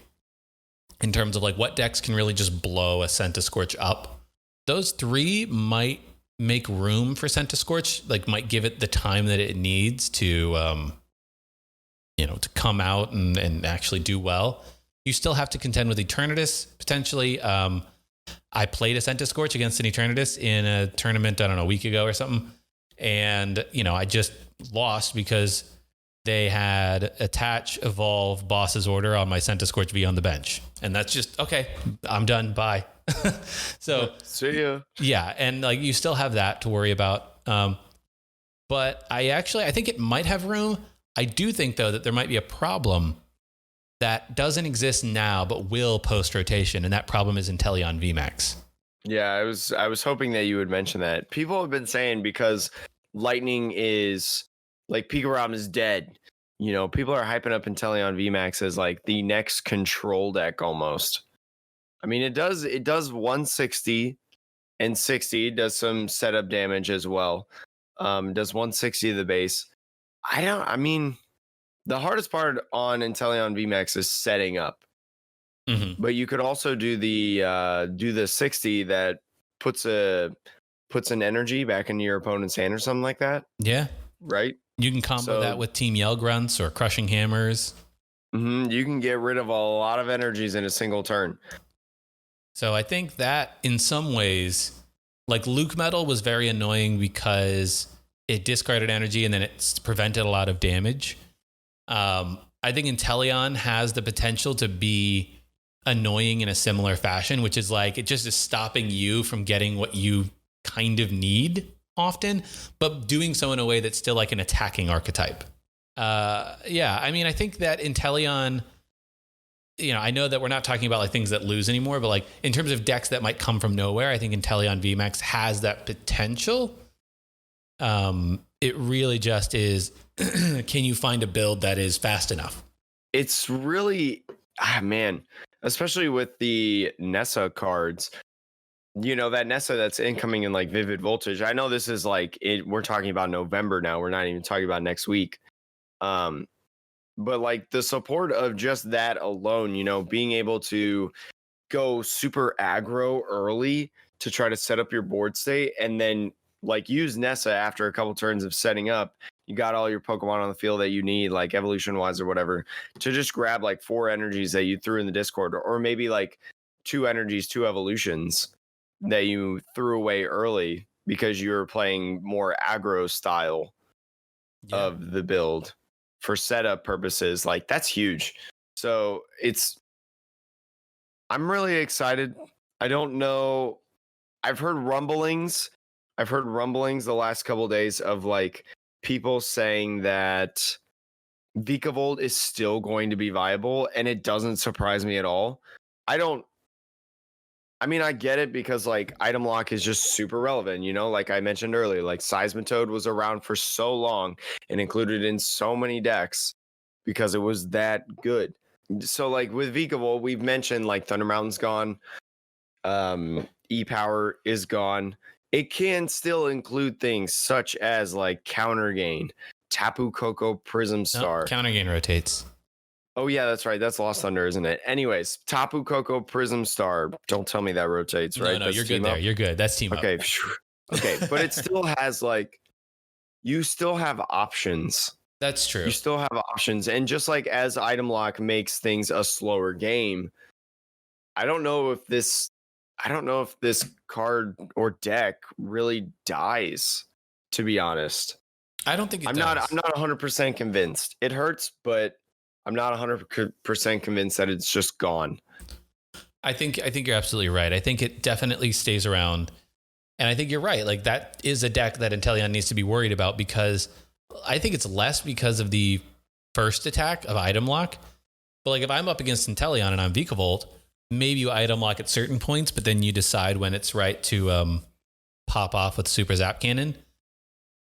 in terms of like what decks can really just blow a Centiskorch up, those 3 might make room for Centiskorch, like might give it the time that it needs to, to come out and actually do well. You still have to contend with Eternatus, potentially. I played a Centiskorch against an Eternatus in a tournament, I don't know, a week ago or something. And, I just lost because they had attach, evolve, boss's order on my Centiskorch V on the bench. And that's just, okay, I'm done. Bye. So see ya. Yeah. And like, you still have that to worry about. But I think it might have room. I do think though, that there might be a problem that doesn't exist now, but will post rotation. And that problem is Inteleon VMAX. Yeah. I was hoping that you would mention that. People have been saying because Lightning is like Pikarom is dead. People are hyping up Inteleon VMAX as like the next control deck almost. I mean, it does 160 and 60, does some setup damage as well. Does 160 to the base. I mean, the hardest part on Inteleon VMAX is setting up. Mm-hmm. But you could also do the 60 that puts an energy back into your opponent's hand or something like that. Yeah. Right? You can combo that with Team Yell Grunts or Crushing Hammers. You can get rid of a lot of energies in a single turn. So I think that in some ways, like Luke Metal was very annoying because it discarded energy and then it prevented a lot of damage. I think Inteleon has the potential to be annoying in a similar fashion, which is like it just is stopping you from getting what you kind of need often, but doing so in a way that's still like an attacking archetype. Yeah, I mean, I think that Inteleon, I know that we're not talking about like things that lose anymore, but like in terms of decks that might come from nowhere, I think Inteleon VMAX has that potential. It really just is, can you find a build that is fast enough? It's really, man, especially with the Nessa cards, that Nessa that's incoming in like Vivid Voltage. I know this is like we're talking about November now. We're not even talking about next week. But like the support of just that alone, being able to go super aggro early to try to set up your board state and then like use Nessa after a couple turns of setting up. You got all your Pokemon on the field that you need, like evolution wise or whatever, to just grab like 4 energies that you threw in the Discord, or maybe like 2 energies, 2 evolutions that you threw away early because you were playing more aggro style of the build for setup purposes. Like that's huge. So I'm really excited. I don't know. I've heard rumblings the last couple of days of like people saying that Vikavolt is still going to be viable, and it doesn't surprise me at all. I get it because like item lock is just super relevant, like I mentioned earlier, like Seismitoad was around for so long and included in so many decks because it was that good. So like with Vikavolt, we've mentioned like Thunder Mountain's gone, E-Power is gone. It can still include things such as like Counter Gain, Tapu Koko Prism Star. No, Counter Gain rotates. Oh, yeah, that's right. That's Lost Thunder, isn't it? Anyways, Tapu Koko Prism Star. Don't tell me that rotates, right? No, that's you're good there. You're good. That's team okay. up. Okay, but it still has like, you still have options. That's true. You still have options. And just like as item lock makes things a slower game, I don't know if this card or deck really dies, to be honest. I don't think it does. I'm not 100% convinced. It hurts, but I'm not 100% convinced that it's just gone. I think you're absolutely right. I think it definitely stays around. And I think you're right. Like that is a deck that Inteleon needs to be worried about, because I think it's less because of the first attack of item lock. But like if I'm up against Inteleon and I'm Vikavolt, maybe you item lock at certain points, but then you decide when it's right to pop off with Super Zap Cannon.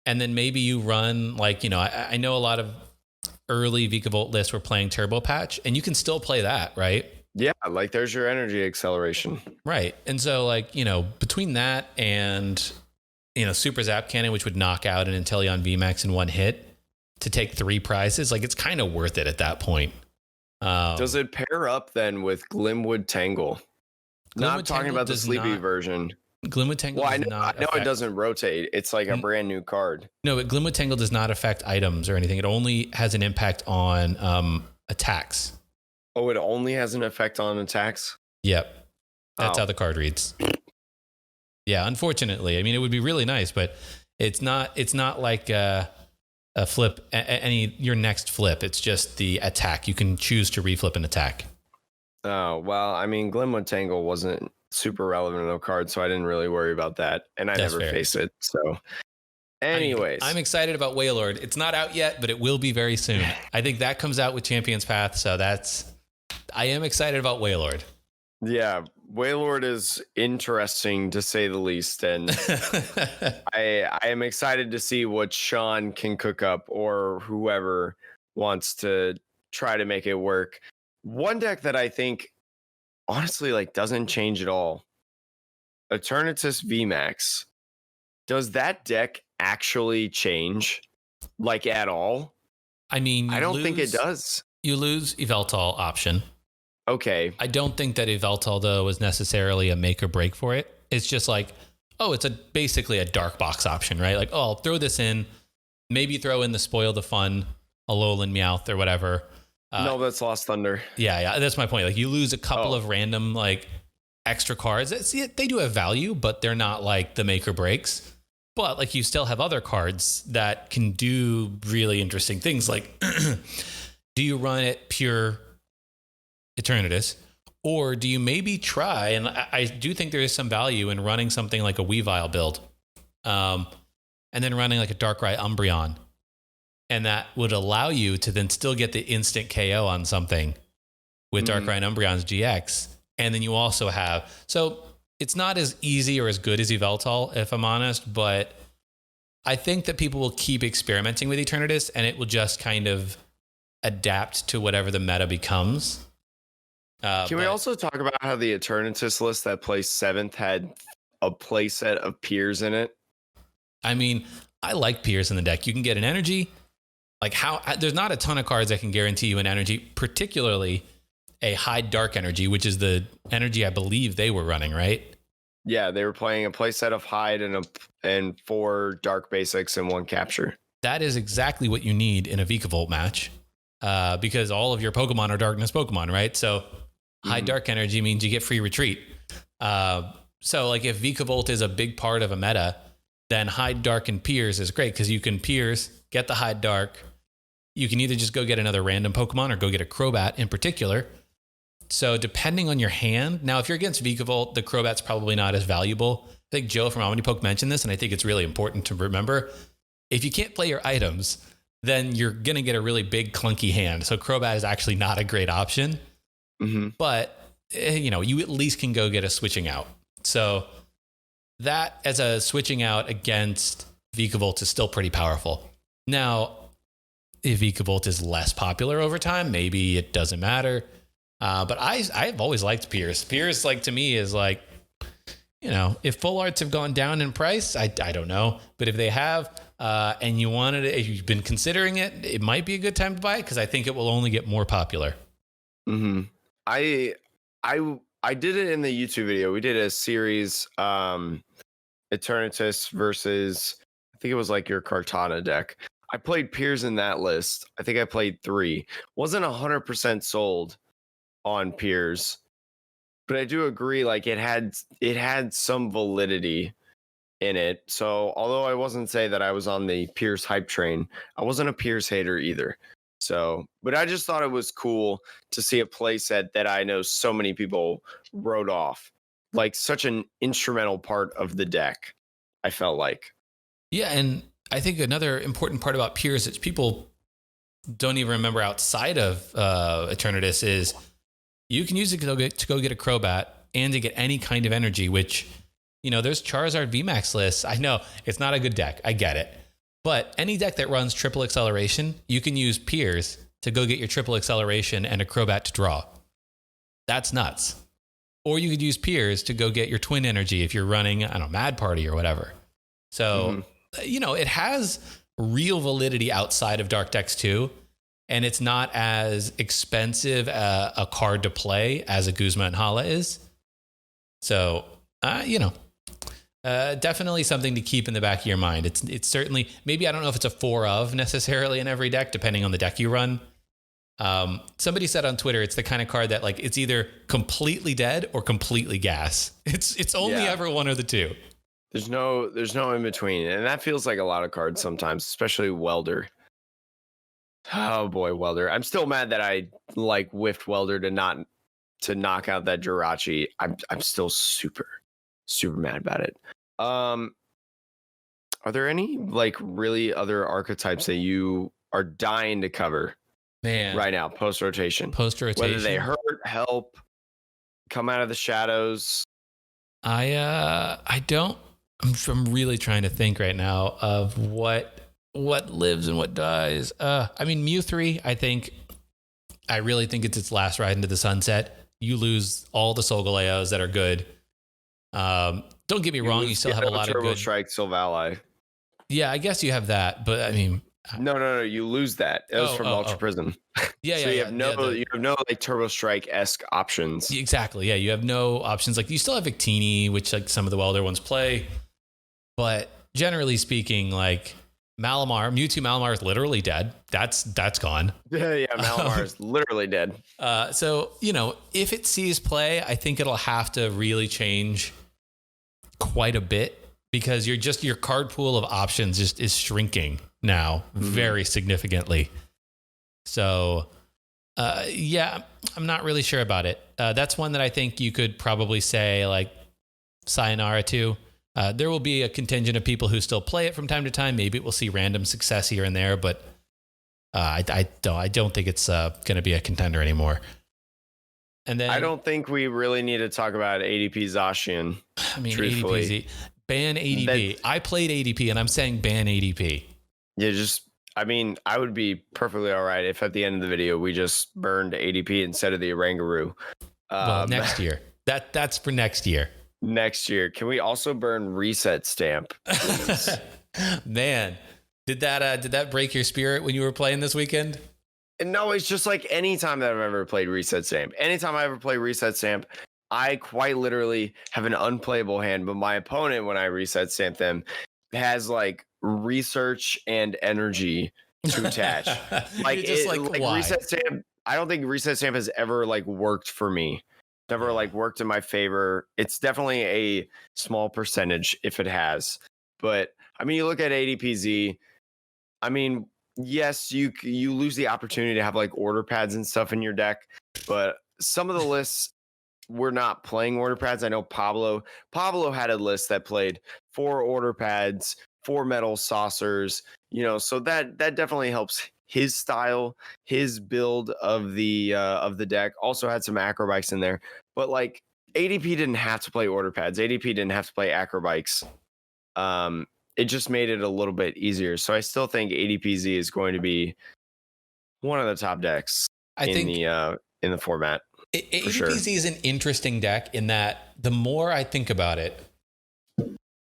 And then maybe you run like, I know a lot of early Vikavolt lists were playing Turbo Patch, and you can still play that, right? Yeah, like there's your energy acceleration. Right. And so like, between that and, Super Zap Cannon, which would knock out an Inteleon VMAX in one hit to take 3 prizes, like it's kind of worth it at that point. Does it pair up then with Glimwood Tangle? Not talking about the sleepy version. Glimwood Tangle I know it doesn't rotate. It's like a brand new card. No, but Glimwood Tangle does not affect items or anything. It only has an impact on attacks. Oh, it only has an effect on attacks? Yep. That's how the card reads. Yeah, unfortunately. I mean, it would be really nice, but it's not like a flip, your next flip. It's just the attack. You can choose to reflip an attack. Oh, well, I mean, Glimwood Tangle wasn't super relevant in the card, so I didn't really worry about that, and That's never faced it. So, anyways, I'm excited about Wailord. It's not out yet, but it will be very soon. I think that comes out with Champions Path, so I am excited about Wailord. Yeah, Wailord is interesting to say the least, and I am excited to see what Sean can cook up, or whoever wants to try to make it work. One deck that I think honestly like doesn't change at all. Eternatus VMAX. Does that deck actually change like at all? I mean, I don't think it does. You lose Yveltal option. Okay. I don't think that Yveltal, though, was necessarily a make or break for it. It's just like, oh, it's basically a dark box option, right? Like, oh, I'll throw this in, maybe throw in the Spoil the Fun, Alolan Meowth or whatever. No, that's Lost Thunder. Yeah, that's my point. Like, you lose a couple of random like extra cards. They do have value, but they're not like the make or breaks. But like, you still have other cards that can do really interesting things. Like, do you run it pure Eternatus, or do you maybe try? And I do think there is some value in running something like a Weavile build, and then running like a Darkrai Umbreon, and that would allow you to then still get the instant KO on something with Darkrai and Umbreon's GX. And then you also have, so it's not as easy or as good as Yveltal, if I'm honest, but I think that people will keep experimenting with Eternatus, and it will just kind of adapt to whatever the meta becomes. Can we also talk about how the Eternatus list that placed 7th had a playset of Piers in it? I mean, I like Piers in the deck. You can get an energy. Like, there's not a ton of cards that can guarantee you an energy, particularly a Hide Dark energy, which is the energy I believe they were running, right? Yeah, they were playing a playset of Hide and 4 Dark Basics and 1 Capture. That is exactly what you need in a Vikavolt match, because all of your Pokemon are Darkness Pokemon, right? So Hide Dark energy means you get free retreat. So like, if Vikavolt is a big part of a meta, then Hide Dark and Piers is great, because you can Piers, get the Hide Dark. You can either just go get another random Pokemon or go get a Crobat in particular. So depending on your hand, now if you're against Vikavolt, the Crobat's probably not as valuable. I think Joe from Omnipoke mentioned this, and I think it's really important to remember. If you can't play your items, then you're going to get a really big clunky hand. So Crobat is actually not a great option. But, you at least can go get a switching out. So that as a switching out against Vikavolt is still pretty powerful. Now, if Vikavolt is less popular over time, maybe it doesn't matter. But I've always liked Piers. Piers, like, to me is like, if full arts have gone down in price, I don't know. But if they have, and you wanted it, if you've been considering it, it might be a good time to buy it, because I think it will only get more popular. I did it in the YouTube video. We did a series, Eternatus versus, I think it was like your Kartana deck. I played Piers in that list. I think I played 3. Wasn't 100% sold on Piers, but I do agree, like, it had some validity in it. So although I wasn't say that I was on the Piers hype train, I wasn't a Piers hater either. So, but I just thought it was cool to see a playset that I know so many people wrote off, like such an instrumental part of the deck, I felt like. Yeah, and I think another important part about Piers that people don't even remember outside of Eternatus is you can use it to go get a Crobat and to get any kind of energy, which, there's Charizard VMAX lists. I know it's not a good deck. I get it. But any deck that runs triple acceleration, you can use Piers to go get your triple acceleration and a Crobat to draw. That's nuts. Or you could use Piers to go get your twin energy if you're running, Mad Party or whatever. So, it has real validity outside of Dark decks too. And it's not as expensive a card to play as a Guzma and Hala is. So, definitely something to keep in the back of your mind. It's certainly, maybe, I don't know if it's a 4 of necessarily in every deck, depending on the deck you run. Somebody said on Twitter, it's the kind of card that, like, it's either completely dead or completely gas. It's only ever one or the two. There's no in between. And that feels like a lot of cards sometimes, especially Welder. Oh boy, Welder. I'm still mad that I whiffed Welder to knock out that Jirachi. I'm still super mad about it. Are there any really other archetypes that you are dying to cover, man, right now, post rotation? Whether they hurt, help, come out of the shadows. I don't. I'm really trying to think right now of what lives and what dies. Mew 3, I really think it's its last ride into the sunset. you lose all the Solgaleos that are good. Don't get me wrong, you still have a lot of Turbo good. Strike Silvally. Yeah, I guess you have that, but I mean, No, you lose that. It was from Ultra Prism. Yeah, so yeah, you have you have no like Turbo Strike-esque options. Exactly. Yeah, you have no options. Like you still have Victini, which like some of the Welder ones play, but generally speaking, like Mewtwo Malamar is literally dead. That's gone. Yeah, Malamar is literally dead. So, if it sees play, I think it'll have to really change quite a bit because your card pool of options just is shrinking now very significantly. So, yeah, I'm not really sure about it. That's one that I think you could probably say like sayonara to. There will be a contingent of people who still play it from time to time. Maybe it will see random success here and there, but I don't think it's going to be a contender anymore. And then I don't think we really need to talk about ADP Zacian. I mean, truthfully. ADP, ban ADP. I played ADP, and I'm saying ban ADP. Yeah, I would be perfectly all right if at the end of the video we just burned ADP instead of the Oranguru. Well, next year. That's for next year. Next year. Can we also burn Reset Stamp? Man, did that break your spirit when you were playing this weekend? No, it's just like anytime that I've ever played Reset Stamp. Anytime I ever play Reset Stamp, I quite literally have an unplayable hand, but my opponent, when I Reset Stamp them, has like research and energy to attach. Like, why? Reset Stamp, I don't think Reset Stamp has ever like worked for me. Never like worked in my favor. It's definitely a small percentage if it has. But I mean, you look at ADPZ, I mean, yes, you lose the opportunity to have like order pads and stuff in your deck, but some of the lists were not playing order pads. I know Pablo had a list that played 4 order pads, 4 metal saucers, so that definitely helps his style, his build of the deck. Also had some acrobikes in there, but like ADP didn't have to play order pads. ADP didn't have to play acrobikes. It just made it a little bit easier. So I still think ADPZ is going to be one of the top decks in the format. ADPZ is an interesting deck in that the more I think about it,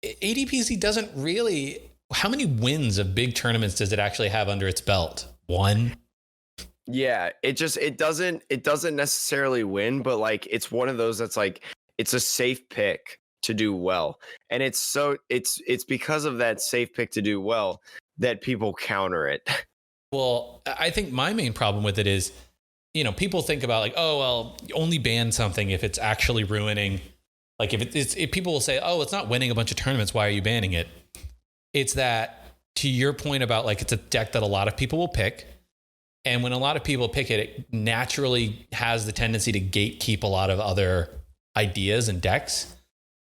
ADPZ doesn't really. How many wins of big tournaments does it actually have under its belt? 1. Yeah, it doesn't necessarily win, but like it's one of those that's like it's a safe pick to do well, and it's because of that safe pick to do well that people counter it. Well, I think my main problem with it is, people think about like, oh well, you only ban something if it's actually ruining. Like if people will say, oh, it's not winning a bunch of tournaments, why are you banning it? It's that, to your point about like it's a deck that a lot of people will pick, and when a lot of people pick it, it naturally has the tendency to gatekeep a lot of other ideas and decks.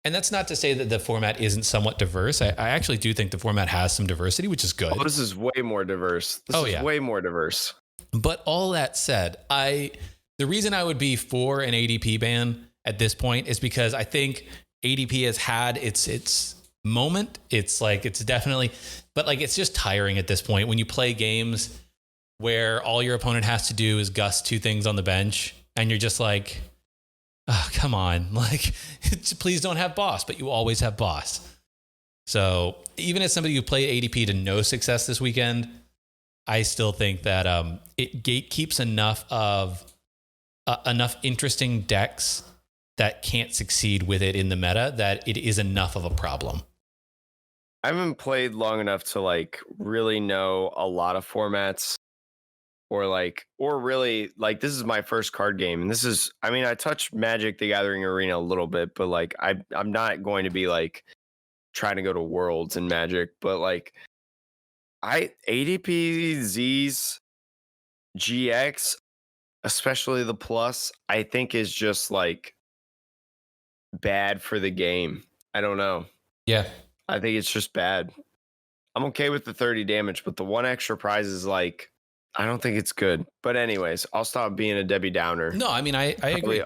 And that's not to say that the format isn't somewhat diverse. I actually do think the format has some diversity, which is good. Oh, this is way more diverse. Way more diverse. But all that said, the reason I would be for an ADP ban at this point is because I think ADP has had its moment. It's definitely, but like it's just tiring at this point when you play games where all your opponent has to do is gust 2 things on the bench, and you're just like, oh, come on, like, please don't have boss, but you always have boss. So even as somebody who played ADP to no success this weekend, I still think that it gatekeeps enough interesting decks that can't succeed with it in the meta that it is enough of a problem. I haven't played long enough to like really know a lot of formats. Or really, like, this is my first card game, and this is, I mean, I touched Magic the Gathering Arena a little bit, but like I'm not going to be like trying to go to Worlds in Magic, but like ADPZ's GX, especially the Plus, I think is just like bad for the game. I don't know. Yeah, I think it's just bad. I'm okay with the 30 damage, but the 1 extra prize is like, I don't think it's good. But anyways, I'll stop being a Debbie Downer. No, I mean, I agree. You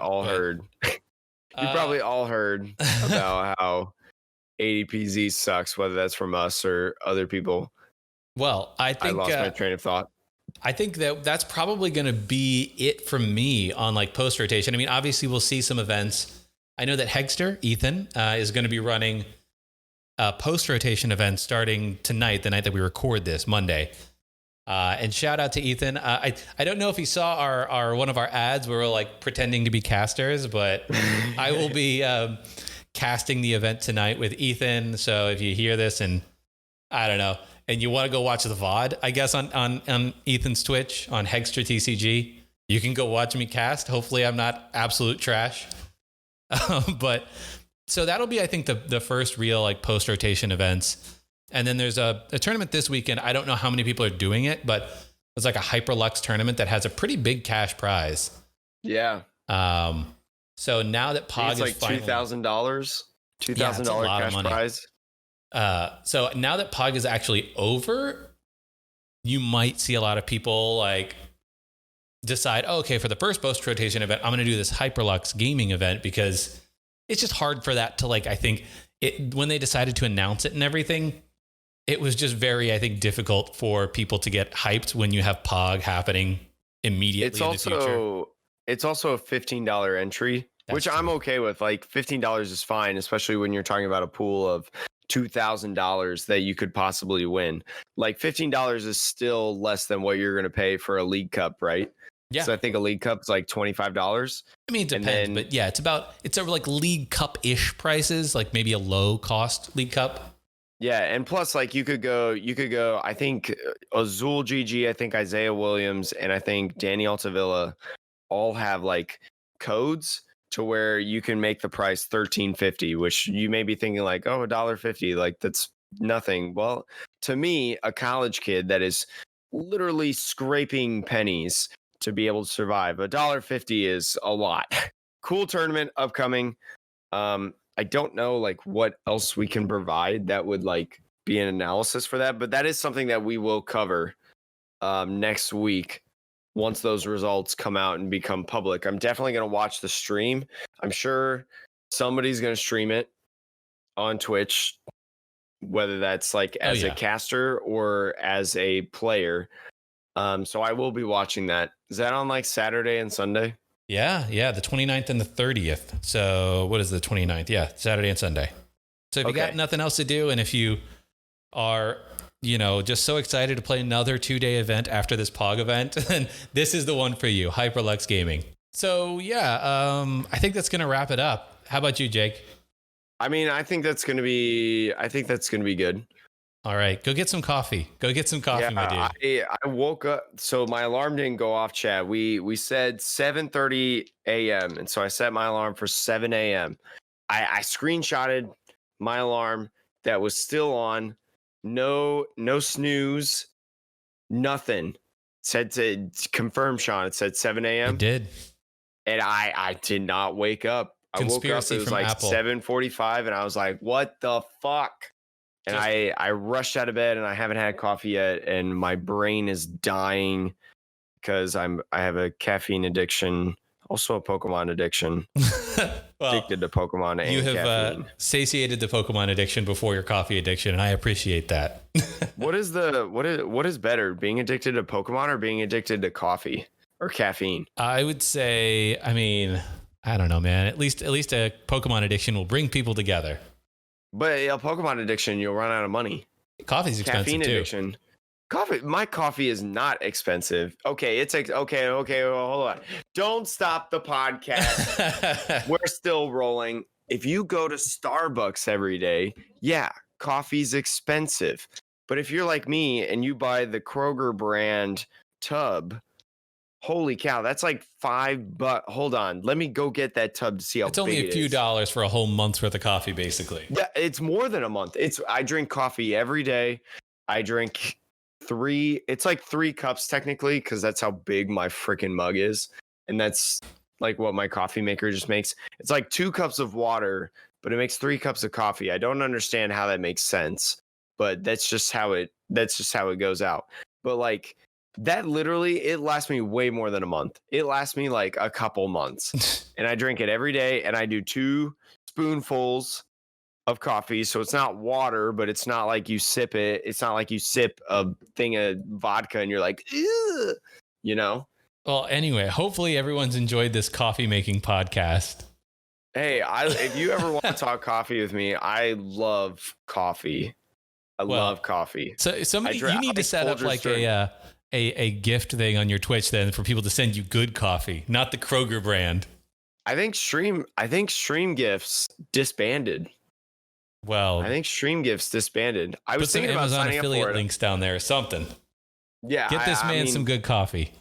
probably all heard about how ADPZ sucks, whether that's from us or other people. Well, I think I lost my train of thought. I think that's probably going to be it for me on like post rotation. I mean, obviously we'll see some events. I know that Hegster, Ethan, is going to be running a post rotation event starting tonight, the night that we record this, Monday. And shout out to Ethan. I don't know if he saw our one of our ads where we're like pretending to be casters, but I will be casting the event tonight with Ethan. So if you hear this and I don't know, and you want to go watch the VOD, I guess on Ethan's Twitch on Hegster TCG, you can go watch me cast. Hopefully I'm not absolute trash. But so that'll be, I think, the first real like post rotation events. And then there's a tournament this weekend. I don't know how many people are doing it, but it's like a Hyperlux tournament that has a pretty big cash prize. Yeah. So now that POG is like finally $2,000, $2,000 cash prize. So now that POG is actually over, you might see a lot of people like decide, oh, okay, for the first post rotation event, I'm going to do this Hyperlux gaming event, because it's just hard for that to like, I think when they decided to announce it and everything, it was just very, I think, difficult for people to get hyped when you have POG happening immediately in the future. It's also a $15 entry, which I'm okay with. Like $15 is fine, especially when you're talking about a pool of $2,000 that you could possibly win. Like $15 is still less than what you're going to pay for a League Cup, right? Yeah. So I think a League Cup is like $25. I mean, it depends, but yeah, it's over like League Cup-ish prices, like maybe a low cost League Cup. Yeah, and plus, like you could go. I think Azul GG, I think Isaiah Williams, and I think Danny Altavilla all have like codes to where you can make the price $13.50, which you may be thinking like, oh, $1.50, like that's nothing. Well, to me, a college kid that is literally scraping pennies to be able to survive, $1.50 is a lot. Cool tournament upcoming. I don't know like what else we can provide that would like be an analysis for that, but that is something that we will cover next week once those results come out and become public. I'm definitely going to watch the stream. I'm sure somebody's going to stream it on Twitch, whether that's like as a caster or as a player. So I will be watching that. Is that on like Saturday and Sunday? Yeah, the 29th and the 30th. So what is the 29th? Yeah, Saturday and Sunday. So if you got nothing else to do, and if you are, just so excited to play another 2-day event after this POG event, then this is the one for you, Hyperlux Gaming. So yeah, I think that's going to wrap it up. How about you, Jake? I mean, I think that's going to be good. All right, go get some coffee. My dude. I woke up, so my alarm didn't go off, Chad. We said 7:30 a.m. and so I set my alarm for 7 a.m. I screenshotted my alarm that was still on. No snooze, nothing. Said to confirm, Sean. It said 7 a.m. It did, and I did not wake up. I woke up. It was like 7:45, and I was like, "What the fuck?" And I rushed out of bed, and I haven't had coffee yet, and my brain is dying because I have a caffeine addiction, also a Pokemon addiction. Addicted to Pokemon and you have caffeine. Satiated the Pokemon addiction before your coffee addiction, and I appreciate that. What is better, being addicted to Pokemon or being addicted to coffee or caffeine? I would say, I mean, I don't know, man. At least a Pokemon addiction will bring people together. But a Pokemon addiction, you'll run out of money. Coffee's expensive Caffeine too. Addiction. My coffee is not expensive. Okay, okay. Well, hold on. Don't stop the podcast. We're still rolling. If you go to Starbucks every day, yeah, coffee's expensive. But if you're like me and you buy the Kroger brand tub, holy cow, that's like $5. Hold on, let me go get that tub to see how big it is. It's only a few dollars for a whole month's worth of coffee, basically. Yeah, it's more than a month. I drink coffee every day. I drink it's like 3 cups technically, because that's how big my freaking mug is. And that's like what my coffee maker just makes. It's like 2 cups of water, but it makes 3 cups of coffee. I don't understand how that makes sense, but that's just how it goes out. But like, that literally, it lasts me way more than a month. It lasts me like a couple months. And I drink it every day, and I do 2 spoonfuls of coffee. So it's not water, but it's not like you sip it. It's not like you sip a thing of vodka and you're like, ugh, you know? Well, anyway, hopefully everyone's enjoyed this coffee making podcast. Hey, if you ever want to talk coffee with me, I love coffee. I love coffee. So somebody, you need to set up like a gift thing on your Twitch then for people to send you good coffee, not the Kroger brand. I think Stream Gifts disbanded. Well, I think Stream Gifts disbanded. I was thinking about Amazon signing affiliate up for it. links down there or something. Yeah, get this man some good coffee.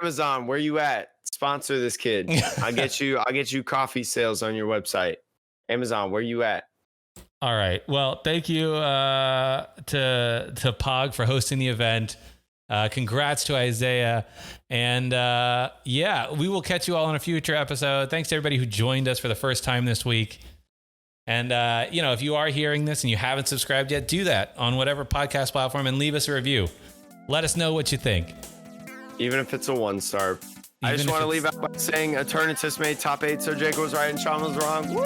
Amazon, where you at? Sponsor this kid. I'll get you coffee sales on your website. Amazon, where you at? All right. Well, thank you to POG for hosting the event. Congrats to Isaiah. And yeah, we will catch you all on a future episode. Thanks to everybody who joined us for the first time this week. And, if you are hearing this and you haven't subscribed yet, do that on whatever podcast platform and leave us a review. Let us know what you think. Even if it's a 1-star. I just want to leave out by saying Eternatus made top 8, so Jake was right and Sean was wrong. Woo!